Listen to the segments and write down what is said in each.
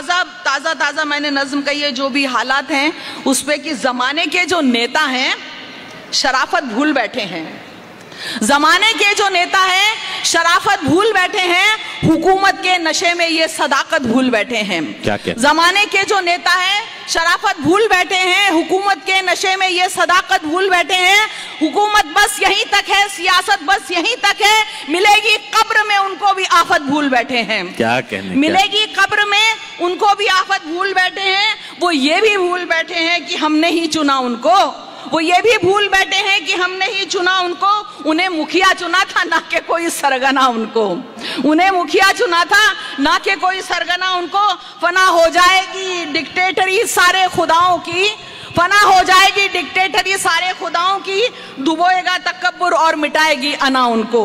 ताज़ा मैंने नज्म कही है, जो भी हालात हैं उस पे कि जमाने के जो नेता हैं शराफत भूल बैठे हैं, जमाने के जो नेता हैं शराफत भूल बैठे हैं, हुकूमत के नशे में ये सदाकत भूल बैठे हैं। क्या? जमाने के जो नेता हैं शराफत भूल बैठे हैं, हुकूमत के नशे में ये सदाकत भूल बैठे हैं। हुकूमत बस यहीं तक है, सियासत बस यहीं तक है, मिलेगी कब्र में उनको भी आफत भूल बैठे हैं। क्या कहने? मिलेगी कब्र में उनको भी आफत भूल बैठे हैं। वो ये भी भूल बैठे हैं कि हमने ही चुना उनको, वो ये भी भूल बैठे हैं कि हमने ही चुना उनको। उन्हें मुखिया चुना था ना कि कोई सरगना उनको, उन्हें मुखिया चुना था ना कि कोई सरगना उनको। फना हो जाएगी डिक्टेटरी सारे खुदाओं की, फना हो जाएगी डिक्टेटरी सारे खुदाओं की, डुबोएगा तकब्बुर और मिटाएगी अना उनको,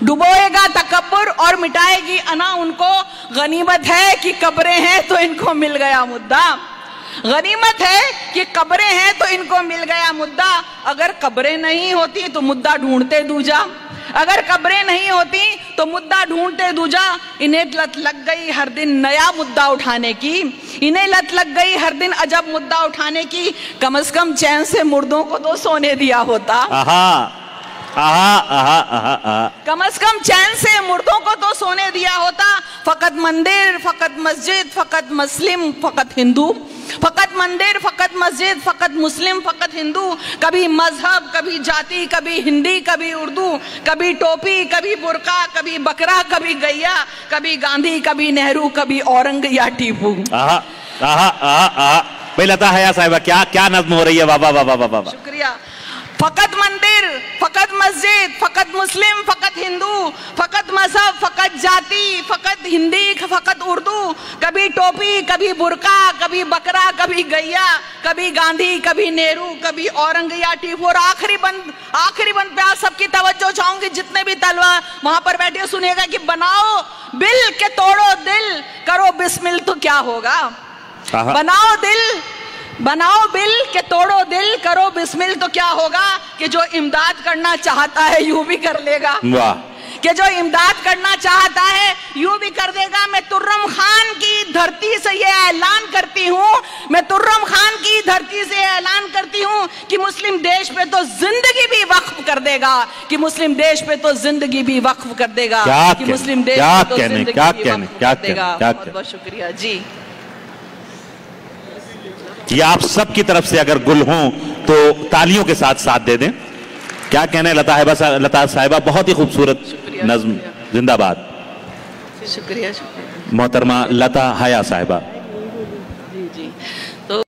डुबोएगा तकब्बुर और मिटाएगी अना उनको। गनीमत है कि कब्रें हैं तो इनको मिल गया मुद्दा, गनीमत है कि कब्रें हैं तो इनको मिल गया मुद्दा। अगर कब्रें नहीं होती तो मुद्दा ढूंढते दूजा, अगर कब्रें नहीं होती तो मुद्दा ढूंढते दूजा। इन्हें लत लग गई हर दिन नया मुद्दा उठाने की, इन्हें लत लग गई हर दिन अजब मुद्दा उठाने की। कम से कम चैन से मुर्दों को तो सोने दिया होता, कम से कम चैन से मुर्दों को तो सोने दिया होता। फकत मंदिर फकत मस्जिद फकत मुस्लिम फकत हिंदू, फकत मंदिर फकत मस्जिद फकत मुस्लिम फकत हिंदू। कभी मजहब कभी जाति, कभी हिंदी कभी उर्दू, कभी टोपी कभी बुर्का, कभी बकरा कभी गैया, कभी गांधी कभी नेहरू, कभी औरंग या टीपू। भाई लता हया साहिबा क्या क्या नज्म हो रही है, वाह वाह वाह वाह वाह। शुक्रिया। फकत मंदिर फकत मस्जिद फकत मुस्लिम फकत हिंदू, फकत मजहब फकत जाति फकत हिंदी फकत उर्दू, कभी टोपी कभी बुर्का, कभी बकरा कभी गैया, कभी गांधी कभी नेहरू, कभी औरंग या टीपू। और आखिरी बंद पे आप सबकी तवज्जो चाहूंगी, जितने भी तलवा वहां पर बैठे सुनिएगा कि बनाओ बिल के तोड़ो दिल, करो बिस्मिल तो क्या होगा। बनाओ बिल के तोड़ो दिल, करो बिस्मिल तो क्या होगा। कि जो इमदाद करना चाहता है यूं भी कर लेगा, वाह, कि जो इमदाद करना चाहता है यूं भी कर देगा। मैं तुर्रम खान की धरती से ये ऐलान करती हूँ, मैं तुर्रम खान की धरती से ऐलान करती हूँ कि मुस्लिम देश पे तो जिंदगी भी वक्फ कर देगा, कि मुस्लिम देश पे तो जिंदगी भी वक्फ कर देगा, कि मुस्लिम देश पे तो जिंदगी भी वक्फ कर देगा। बहुत बहुत शुक्रिया जी। ये आप सब की तरफ से अगर गुल हों तो तालियों के साथ साथ दे दें। क्या कहना है लता साहिबा, बहुत ही खूबसूरत नज्म, जिंदाबाद। शुक्रिया मोहतरमा लता हया साहिबा।